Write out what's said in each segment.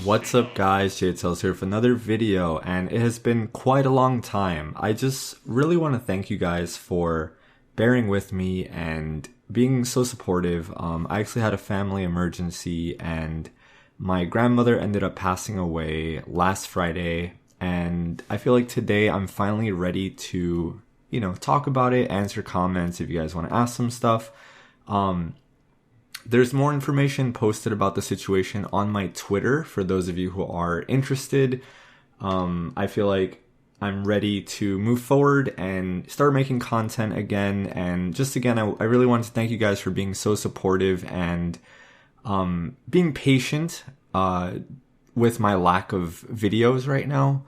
What's up guys, JTels here for another video, and it has been quite a long time. I just really want to thank you guys for bearing with me and being so supportive. I actually had a family emergency and my grandmother ended up passing away last Friday, and I feel like today I'm finally ready to, talk about it, answer comments if you guys want to ask some stuff. There's more information posted about the situation on my Twitter for those of you who are interested. I feel like I'm ready to move forward and start making content again. And just again, I really wanted to thank you guys for being so supportive and being patient with my lack of videos right now.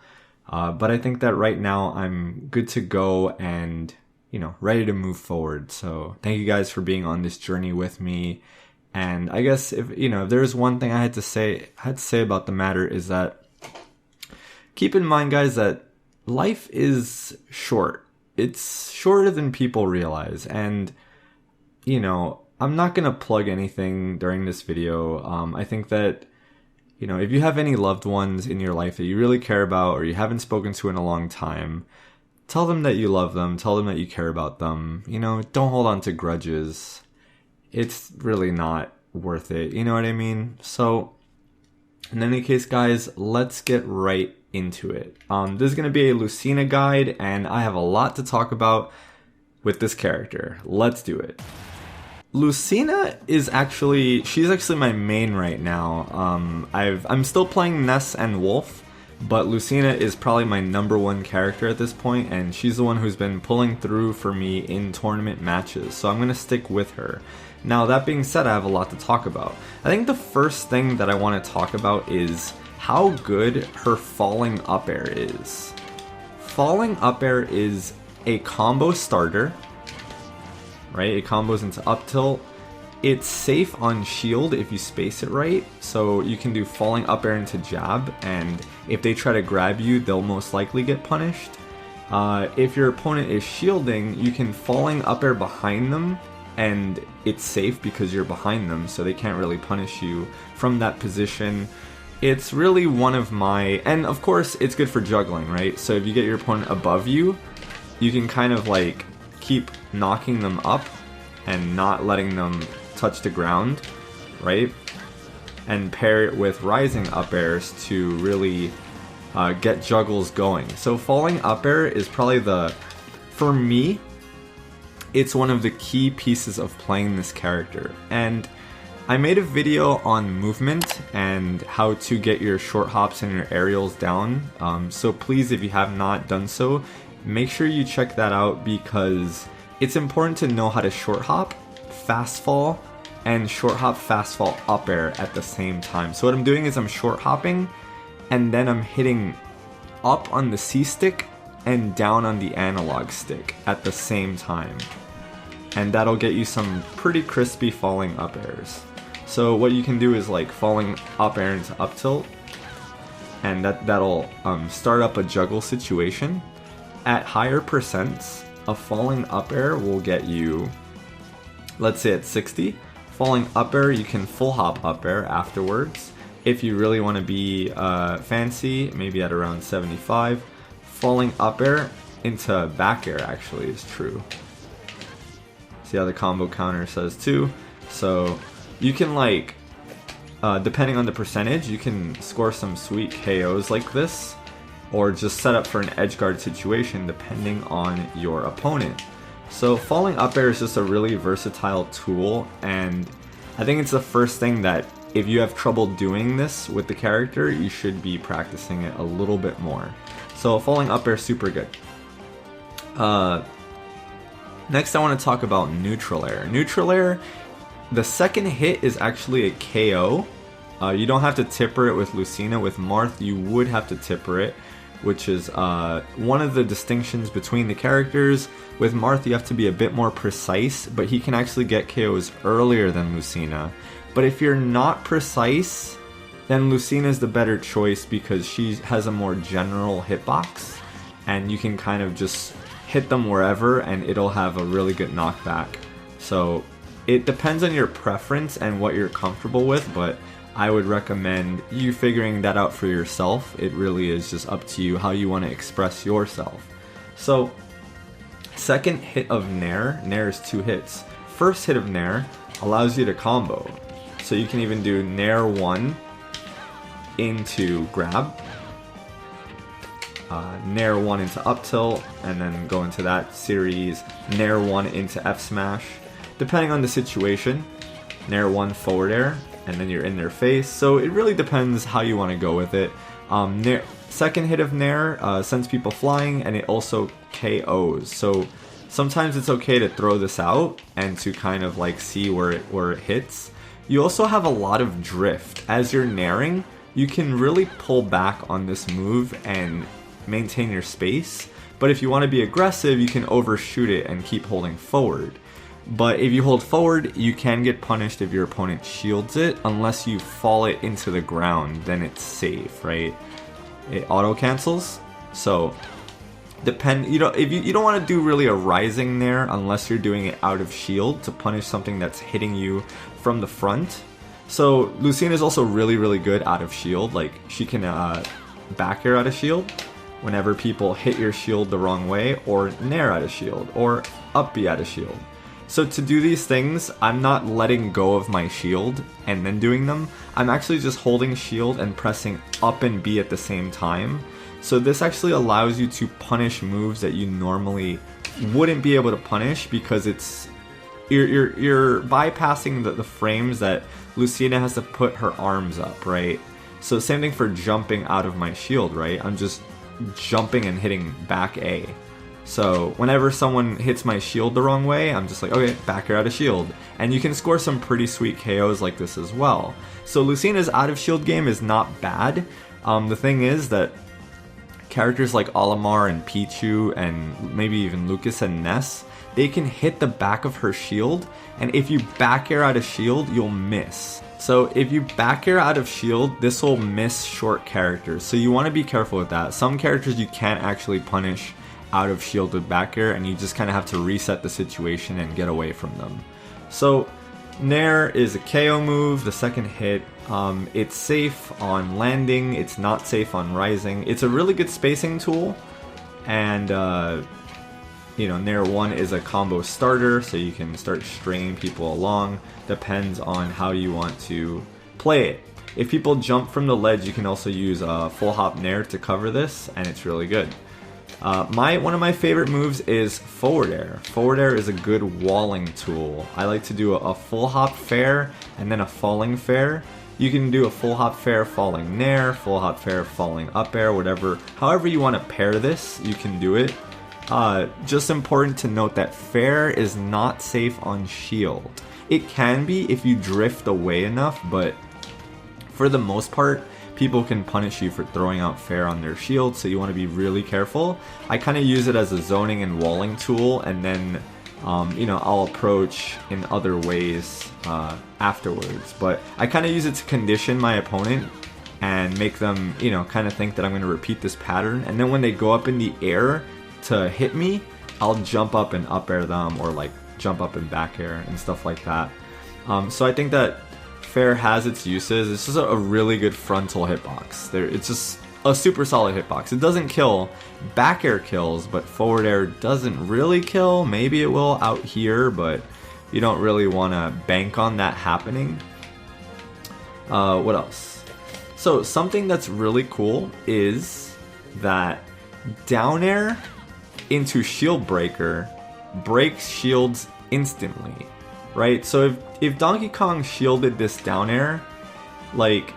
But I think that right now I'm good to go and, ready to move forward. So thank you guys for being on this journey with me. And I guess if there's one thing I had to say about the matter is that keep in mind, guys, that life is short. It's shorter than people realize. And, I'm not going to plug anything during this video. I think that, if you have any loved ones in your life that you really care about or you haven't spoken to in a long time, tell them that you love them. Tell them that you care about them. Don't hold on to grudges. It's really not worth it, you know what I mean? So, in any case, guys, let's get right into it. This is going to be a Lucina guide, and I have a lot to talk about with this character. Let's do it. Lucina she's actually my main right now. I'm still playing Ness and Wolf, but Lucina is probably my #1 character at this point, and she's the one who's been pulling through for me in tournament matches, so I'm going to stick with her. Now, that being said, I have a lot to talk about. I think the first thing that I want to talk about is how good her falling up air is. Falling up air is a combo starter, right? It combos into up tilt. It's safe on shield if you space it right, so you can do falling up air into jab, and if they try to grab you, they'll most likely get punished. If your opponent is shielding, you can falling up air behind them, and it's safe because you're behind them, so they can't really punish you from that position. It's really one of my... And of course, it's good for juggling, right? So if you get your opponent above you, you can kind of like keep knocking them up and not letting them touch the ground, right? And pair it with rising up airs to really get juggles going. So falling up air is probably for me, it's one of the key pieces of playing this character. And I made a video on movement and how to get your short hops and your aerials down. So please, if you have not done so, make sure you check that out, because it's important to know how to short hop, fast fall, and short hop, fast fall up air at the same time. So what I'm doing is I'm short hopping and then I'm hitting up on the C stick and down on the analog stick at the same time. And that'll get you some pretty crispy falling up airs. So what you can do is like falling up air into up tilt, and that'll start up a juggle situation. At higher percents, a falling up air will get you, let's say at 60. Falling up air, you can full hop up air afterwards. If you really want to be fancy, maybe at around 75. Falling up air into back air actually is true. See how the combo counter says too. So you can like, depending on the percentage, you can score some sweet KOs like this, or just set up for an edgeguard situation depending on your opponent. So falling up air is just a really versatile tool, and I think it's the first thing that if you have trouble doing this with the character, you should be practicing it a little bit more. So falling up air is super good. Next, I want to talk about neutral air. Neutral air, the second hit is actually a KO. You don't have to tipper it with Lucina. With Marth, you would have to tipper it, which is one of the distinctions between the characters. With Marth, you have to be a bit more precise, but he can actually get KOs earlier than Lucina. But if you're not precise, then Lucina is the better choice because she has a more general hitbox, and you can kind of just hit them wherever and it'll have a really good knockback. So it depends on your preference and what you're comfortable with, but I would recommend you figuring that out for yourself. It really is just up to you how you want to express yourself. So, second hit of Nair. Nair is 2 hits. First hit of Nair allows you to combo. So you can even do Nair 1 into grab, Nair 1 into up tilt, and then go into that series, Nair 1 into F smash. Depending on the situation, Nair 1 forward air, and then you're in their face. So it really depends how you want to go with it. Second hit of Nair sends people flying, and it also KOs. So sometimes it's okay to throw this out and to kind of like see where it hits. You also have a lot of drift. As you're nairing, you can really pull back on this move and maintain your space. But if you want to be aggressive, you can overshoot it and keep holding forward. But if you hold forward, you can get punished if your opponent shields it, unless you fall it into the ground, then it's safe, right? It auto cancels. So if you don't want to do really a rising there unless you're doing it out of shield to punish something that's hitting you from the front. So Lucina is also really, really good out of shield. Like, she can back air out of shield whenever people hit your shield the wrong way, or nair out of shield, or up B out of shield. So to do these things, I'm not letting go of my shield and then doing them. I'm actually just holding shield and pressing up and B at the same time. So this actually allows you to punish moves that you normally wouldn't be able to punish, because you're bypassing the frames that Lucina has to put her arms up, right? So same thing for jumping out of my shield, right? I'm just jumping and hitting back A. So whenever someone hits my shield the wrong way, I'm just like, okay, back air out of shield. And you can score some pretty sweet KOs like this as well. So Lucina's out of shield game is not bad. The thing is that characters like Olimar and Pichu and maybe even Lucas and Ness, they can hit the back of her shield, and if you back air out of shield, you'll miss. So if you back air out of shield, this will miss short characters. So you want to be careful with that. Some characters you can't actually punish out of shield with back air, and you just kind of have to reset the situation and get away from them. So Nair is a KO move, the second hit. It's safe on landing, it's not safe on rising. It's a really good spacing tool, and Nair 1 is a combo starter, so you can start stringing people along. Depends on how you want to play it. If people jump from the ledge, you can also use a full hop Nair to cover this, and it's really good. One of my favorite moves is forward air. Forward air is a good walling tool. I like to do a full hop fair and then a falling fair. You can do a full hop fair falling nair, full hop fair falling up air, whatever. However you want to pair this, you can do it. Just important to note that fair is not safe on shield. It can be if you drift away enough, but for the most part, people can punish you for throwing out fair on their shield, so you want to be really careful. I kind of use it as a zoning and walling tool, and then I'll approach in other ways afterwards. But I kind of use it to condition my opponent and make them, kind of think that I'm going to repeat this pattern. And then when they go up in the air to hit me, I'll jump up and up air them, or like jump up and back air and stuff like that. So I think that fair has its uses. It's just a really good frontal hitbox. It's just a super solid hitbox. It doesn't kill. Back air kills, but forward air doesn't really kill. Maybe it will out here, but you don't really want to bank on that happening. What else? So something that's really cool is that down air into shield breaker breaks shields instantly, right? So if Donkey Kong shielded this down air, like,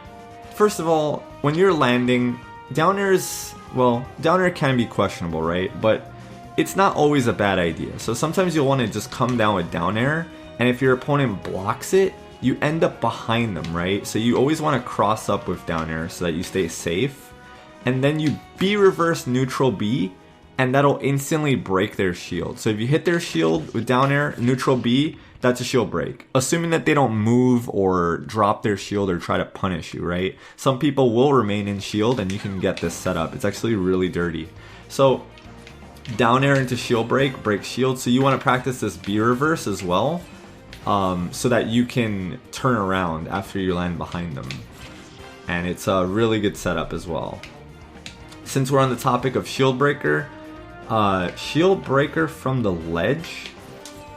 first of all, when you're landing, down air can be questionable, right? But it's not always a bad idea. So sometimes you'll want to just come down with down air, and if your opponent blocks it, you end up behind them, right? So you always want to cross up with down air so that you stay safe. And then you B reverse neutral B, and that'll instantly break their shield. So if you hit their shield with down air, neutral B, that's a shield break. Assuming that they don't move or drop their shield or try to punish you, right? Some people will remain in shield, and you can get this set up. It's actually really dirty. So down air into shield break, break shield. So you want to practice this B reverse as well. so that you can turn around after you land behind them. And it's a really good setup as well. Since we're on the topic of shield breaker from the ledge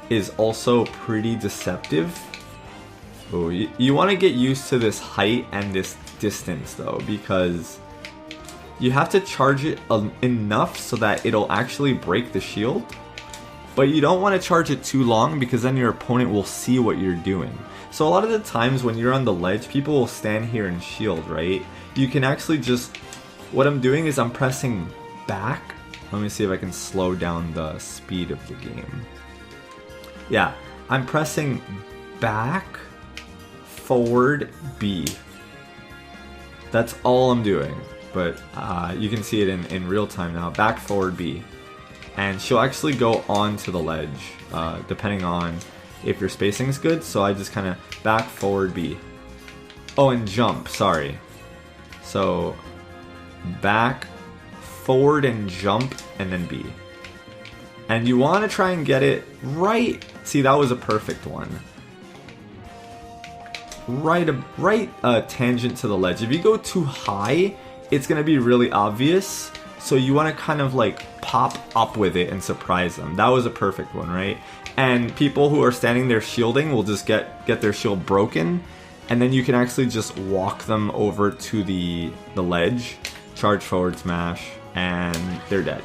is also pretty deceptive. Oh, you want to get used to this height and this distance though, because you have to charge it enough so that it'll actually break the shield. But you don't want to charge it too long because then your opponent will see what you're doing. So a lot of the times when you're on the ledge, people will stand here and shield, right? You can actually just... What I'm doing is I'm pressing back. Let me see if I can slow down the speed of the game. Yeah, I'm pressing back, forward, B. That's all I'm doing. But you can see it in real time now. Back, forward, B. And she'll actually go onto the ledge, depending on if your spacing is good. So I just kind of back, forward, B. Oh, and jump, sorry. So back, forward, and jump, and then B. And you want to try and get it right. See, that was a perfect one. Right tangent to the ledge. If you go too high, it's going to be really obvious. So you want to kind of like pop up with it and surprise them. That was a perfect one, right? And people who are standing there shielding will just get their shield broken. And then you can actually just walk them over to the ledge, charge forward smash, and they're dead.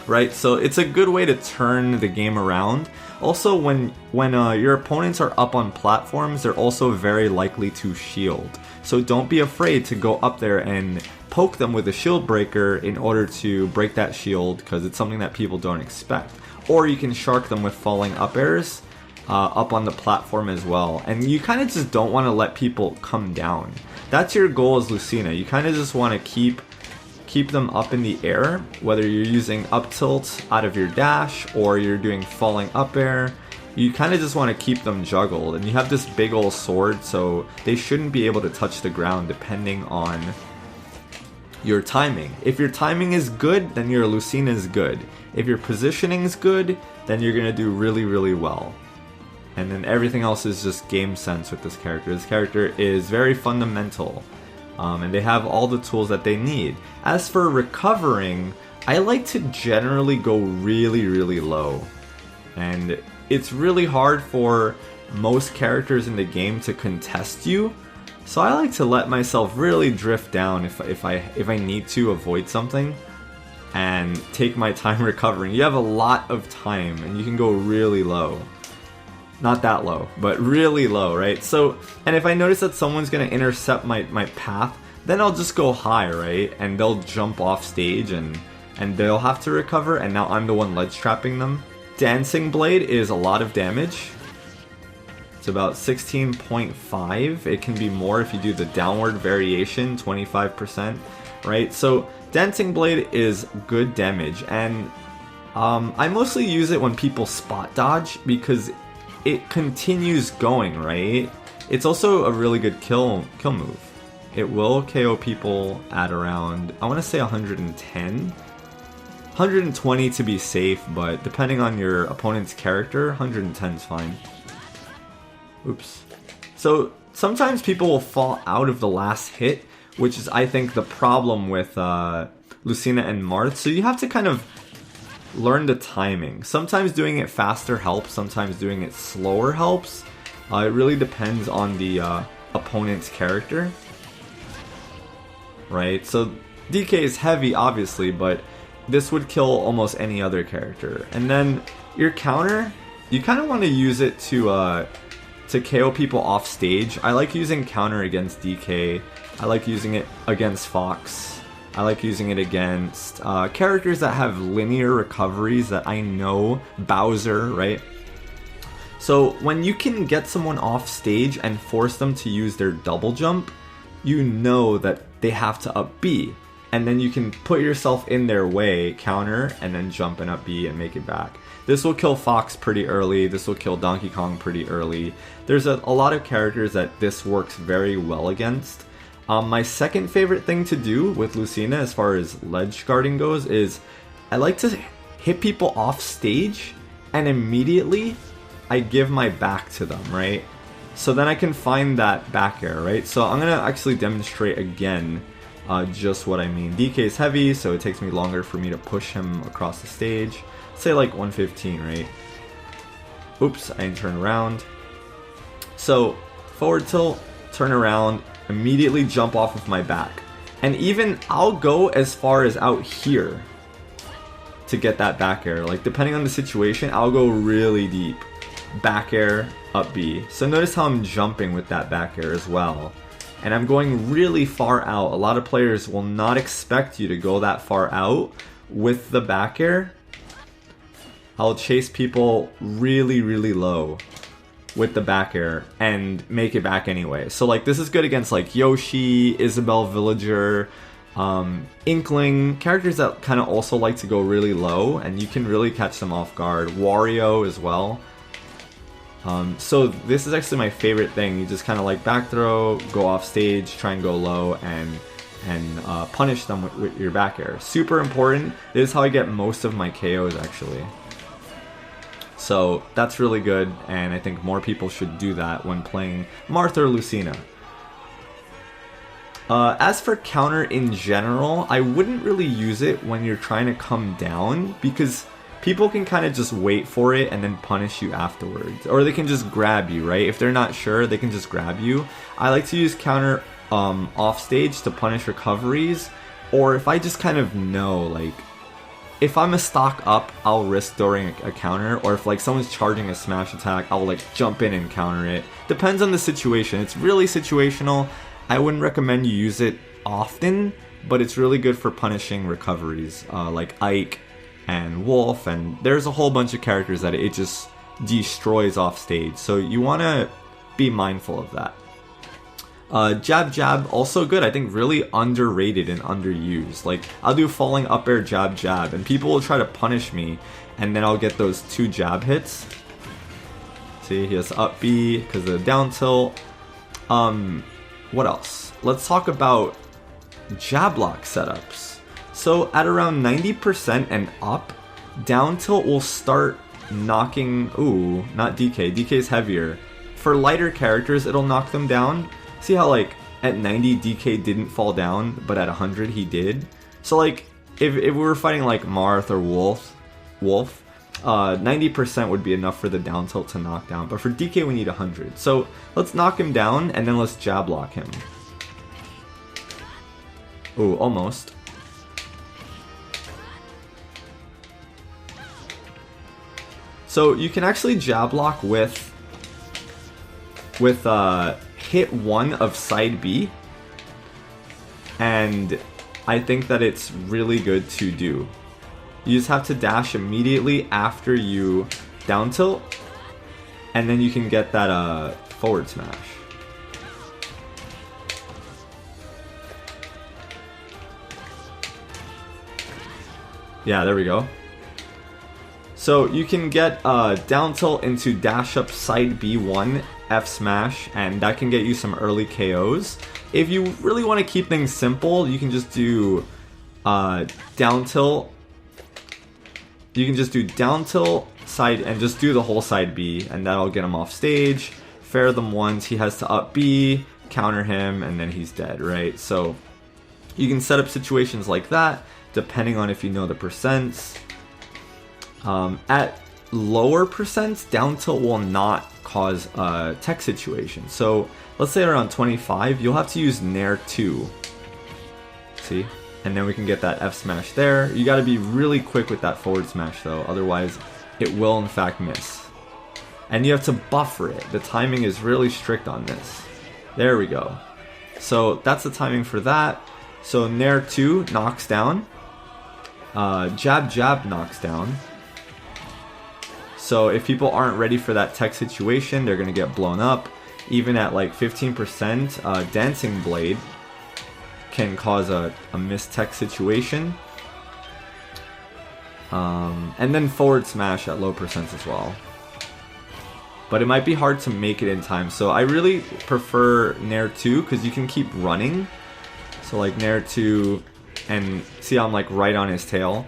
Right? So it's a good way to turn the game around. Also, when your opponents are up on platforms, they're also very likely to shield. So don't be afraid to go up there and poke them with a shield breaker in order to break that shield, because it's something that people don't expect. Or you can shark them with falling up airs up on the platform as well. And you kind of just don't want to let people come down. That's your goal as Lucina. You kind of just want to keep them up in the air, whether you're using up tilt out of your dash or you're doing falling up air. You kind of just want to keep them juggled, and you have this big old sword, so they shouldn't be able to touch the ground depending on your timing. If your timing is good, then your Lucina is good. If your positioning is good, then you're going to do really, really well. And then everything else is just game sense with this character. This character is very fundamental. And they have all the tools that they need. As for recovering, I like to generally go really, really low. And it's really hard for most characters in the game to contest you. So I like to let myself really drift down if I need to avoid something and take my time recovering. You have a lot of time and you can go really low. Not that low, but really low, right? So, and if I notice that someone's going to intercept my path, then I'll just go high, right? And they'll jump off stage and they'll have to recover, and now I'm the one ledge trapping them. Dancing Blade is a lot of damage. It's about 16.5. It can be more if you do the downward variation, 25%, right? So Dancing Blade is good damage, and I mostly use it when people spot dodge because it continues going, right? It's also a really good kill move. It will KO people at around, I want to say 110. 120 to be safe, but depending on your opponent's character, 110 is fine. Oops. So sometimes people will fall out of the last hit, which is, I think, the problem with Lucina and Marth. So you have to kind of learn the timing. Sometimes doing it faster helps, sometimes doing it slower helps. It really depends on the opponent's character. Right? So DK is heavy, obviously, but this would kill almost any other character. And then your counter, you kind of want to use it to KO people off stage. I like using counter against DK. I like using it against Fox. I like using it against characters that have linear recoveries that I know. Bowser, right? So when you can get someone off stage and force them to use their double jump, you know that they have to up B. And then you can put yourself in their way, counter, and then jump and up B and make it back. This will kill Fox pretty early. This will kill Donkey Kong pretty early. There's a lot of characters that this works very well against. My second favorite thing to do with Lucina as far as ledge guarding goes is I like to hit people off stage and immediately I give my back to them, right? So then I can find that back air, right? So I'm gonna actually demonstrate again just what I mean. DK is heavy, so it takes me longer for me to push him across the stage. Say like 115, right? Oops, I didn't turn around. So forward tilt, turn around, immediately jump off of my back. And even I'll go as far as out here to get that back air. Like depending on the situation, I'll go really deep. Back air, up B. So notice how I'm jumping with that back air as well. And I'm going really far out. A lot of players will not expect you to go that far out with the back air. I'll chase people really, really low with the back air and make it back anyway. So like this is good against like Yoshi, Isabelle Villager, Inkling, characters that kind of also like to go really low and you can really catch them off guard. Wario as well. So this is actually my favorite thing. You just kind of like back throw, go off stage, try and go low and punish them with your back air. Super important. This is how I get most of my KOs actually. So that's really good, and I think more people should do that when playing Marth or Lucina. As for counter in general, I wouldn't really use it when you're trying to come down, because people can kind of just wait for it and then punish you afterwards. Or they can just grab you, right? If they're not sure, they can just grab you. I like to use counter off stage to punish recoveries, or if I just kind of know, like, if I'm a stock up, I'll risk throwing a counter, or if like someone's charging a smash attack, I'll like jump in and counter it. Depends on the situation. It's really situational. I wouldn't recommend you use it often, but it's really good for punishing recoveries, like Ike and Wolf, and there's a whole bunch of characters that it just destroys off stage. So you want to be mindful of that. Jab jab, also good. I think really underrated and underused. Like I'll do falling up air jab jab and people will try to punish me and then I'll get those 2 jab hits. See, he has up B because of the down tilt. What else? Let's talk about Joblock setups. So at around 90% and up, down tilt will start knocking, ooh, not DK. DK is heavier. For lighter characters, it'll knock them down. See how like at 90 DK didn't fall down, but at 100 he did? So like if we were fighting like Marth or Wolf, 90% would be enough for the down tilt to knock down, but for DK we need 100. So let's knock him down and then let's jab lock him. Ooh, almost. So you can actually jab lock with hit 1 of side B, and I think that it's really good to do. You just have to dash immediately after you down tilt, and then you can get that forward smash. Yeah, there we go. So you can get down tilt into dash up side B1 F smash, and that can get you some early KOs. If you really want to keep things simple, you can just do down tilt. You can just do down tilt side and just do the whole side B, and that'll get him off stage. Fair them once, he has to up B, counter him, and then he's dead, right? So you can set up situations like that depending on if you know the percents. At lower percents, down tilt will not cause a tech situation. So let's say around 25, you'll have to use Nair 2. See? And then we can get that F smash there. You gotta be really quick with that forward smash though, otherwise it will in fact miss. And you have to buffer it. The timing is really strict on this. There we go. So that's the timing for that. So Nair 2 knocks down. Jab jab knocks down. So if people aren't ready for that tech situation, they're going to get blown up. Even at like 15%, Dancing Blade can cause a missed tech situation. And then forward smash at low percents as well. But it might be hard to make it in time. So I really prefer Nair 2 because you can keep running. So like Nair 2, and see how I'm like right on his tail.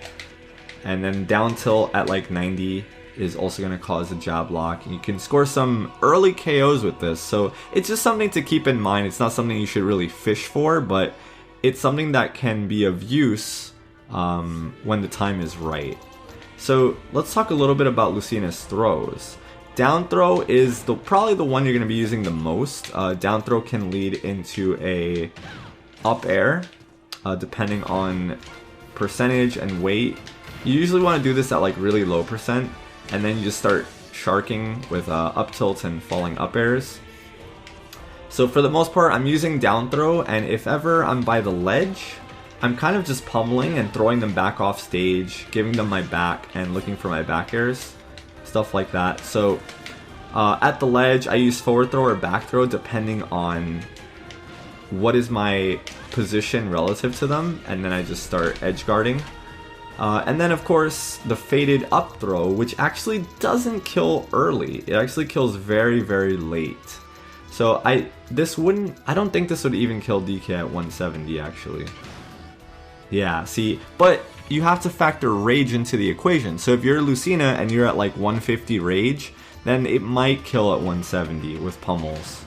And then down tilt at like 90. is also going to cause a Joblock. You can score some early KOs with this, so it's just something to keep in mind. It's not something you should really fish for, but it's something that can be of use when the time is right. So let's talk a little bit about Lucina's throws. Down throw is probably the one you're going to be using the most. Down throw can lead into a up air, depending on percentage and weight. You usually want to do this at like really low percent, and then you just start sharking with up tilts and falling up airs. So for the most part, I'm using down throw, and if ever I'm by the ledge, I'm kind of just pummeling and throwing them back off stage, giving them my back and looking for my back airs, stuff like that. So at the ledge, I use forward throw or back throw depending on what is my position relative to them, and then I just start edge guarding. And then of course the faded up throw, which actually doesn't kill early. It actually kills very, very late. So I don't think this would even kill DK at 170 actually. Yeah, see, but you have to factor rage into the equation. So if you're Lucina and you're at like 150 rage, then it might kill at 170 with pummels,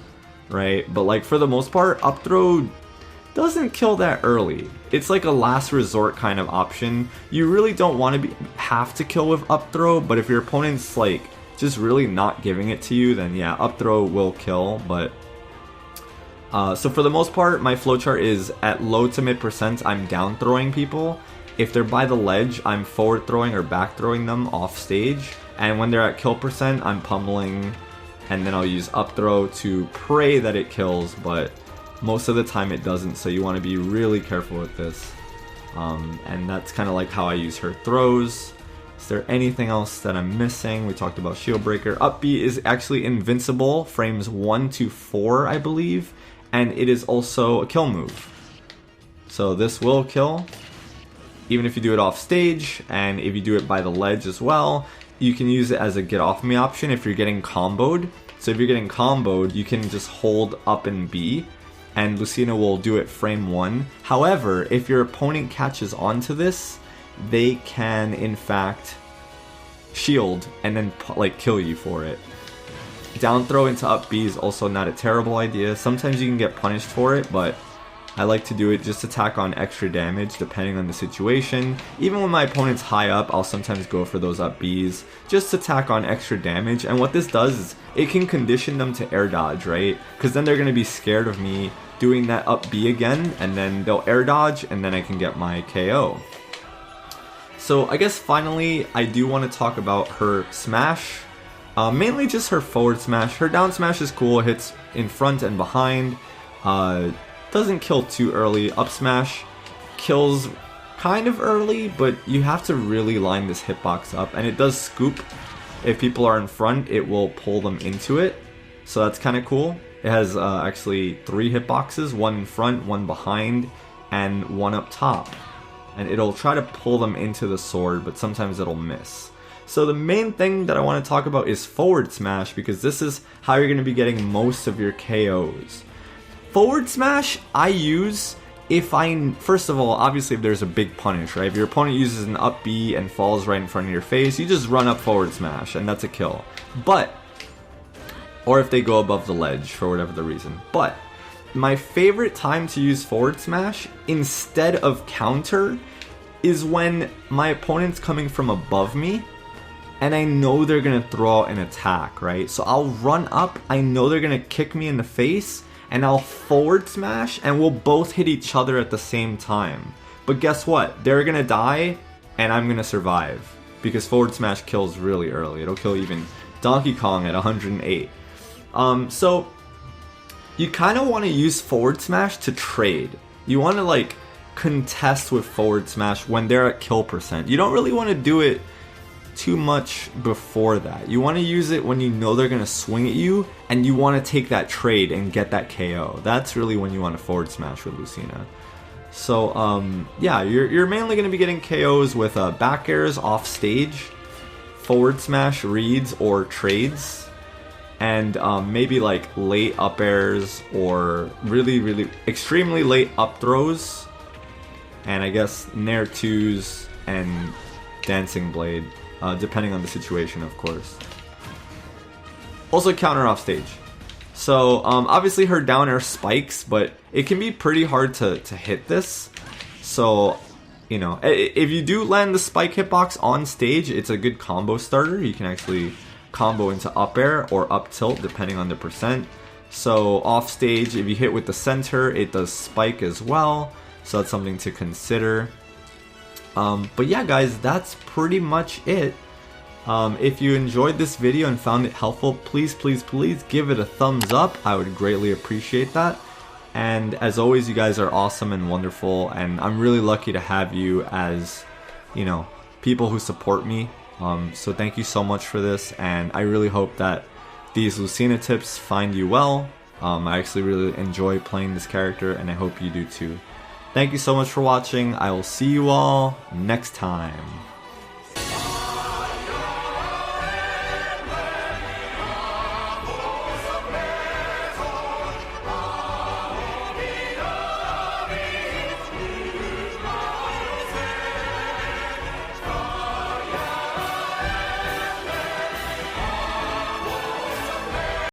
right? But like for the most part, up throw doesn't kill that early. It's like a last resort kind of option. You really don't want to have to kill with up throw, but if your opponent's like just really not giving it to you, then yeah, up throw will kill. But so for the most part, my flowchart is at low to mid percent, I'm down throwing people. If they're by the ledge, I'm forward throwing or back throwing them off stage. And when they're at kill percent, I'm pummeling, and then I'll use up throw to pray that it kills, but most of the time it doesn't, so you want to be really careful with this. And that's kind of like how I use her throws. Is there anything else that I'm missing? We talked about shield breaker. Up B is actually invincible, frames 1 to 4, I believe, and it is also a kill move. So this will kill, even if you do it off stage, and if you do it by the ledge as well. You can use it as a get off me option if you're getting comboed. So if you're getting comboed, you can just hold up and B, and Lucina will do it frame 1. However, if your opponent catches onto this, they can in fact shield and then like kill you for it. Down throw into up B is also not a terrible idea. Sometimes you can get punished for it, but I like to do it just to tack on extra damage depending on the situation. Even when my opponent's high up, I'll sometimes go for those up Bs just to tack on extra damage. And what this does is it can condition them to air dodge, right? Because then they're going to be scared of me doing that up B again, and then they'll air dodge, and then I can get my KO. So I guess finally I do want to talk about her smash. Mainly just her forward smash. Her down smash is cool, hits in front and behind. Doesn't kill too early. Up smash kills kind of early, but you have to really line this hitbox up, and it does scoop. If people are in front, it will pull them into it, so that's kind of cool. It has actually 3 hitboxes, one in front, one behind, and one up top, and it'll try to pull them into the sword, but sometimes it'll miss. So the main thing that I want to talk about is forward smash, because this is how you're going to be getting most of your KOs. Forward smash I use if first of all, obviously if there's a big punish, right? If your opponent uses an up B and falls right in front of your face, you just run up forward smash and that's a kill. But, or if they go above the ledge for whatever the reason. But, my favorite time to use forward smash instead of counter is when my opponent's coming from above me and I know they're gonna throw out an attack, right? So I'll run up, I know they're gonna kick me in the face, and I'll forward smash, and we'll both hit each other at the same time. But guess what? They're gonna die, and I'm gonna survive. Because forward smash kills really early. It'll kill even Donkey Kong at 108. So, you kind of want to use forward smash to trade. You want to like contest with forward smash when they're at kill percent. You don't really want to do it too much before that. You want to use it when you know they're going to swing at you and you want to take that trade and get that KO. That's really when you want to forward smash with Lucina. So yeah, you're mainly going to be getting KOs with back airs off stage, forward smash reads or trades, and maybe like late up airs or really extremely late up throws, and I guess Nair 2s and Dancing Blade. depending on the situation, of course. Also counter off stage. So obviously her down air spikes, but it can be pretty hard to hit this. So, you know, if you do land the spike hitbox on stage, it's a good combo starter. You can actually combo into up air or up tilt depending on the percent. So off stage, if you hit with the center, it does spike as well. So that's something to consider. But yeah, guys, that's pretty much it. If you enjoyed this video and found it helpful, please give it a thumbs up. I would greatly appreciate that. And as always, you guys are awesome and wonderful, and I'm really lucky to have you as, you know, people who support me. So thank you so much for this, and I really hope that these Lucina tips find you well. I actually really enjoy playing this character, and I hope you do too. Thank you so much for watching. I will see you all next time.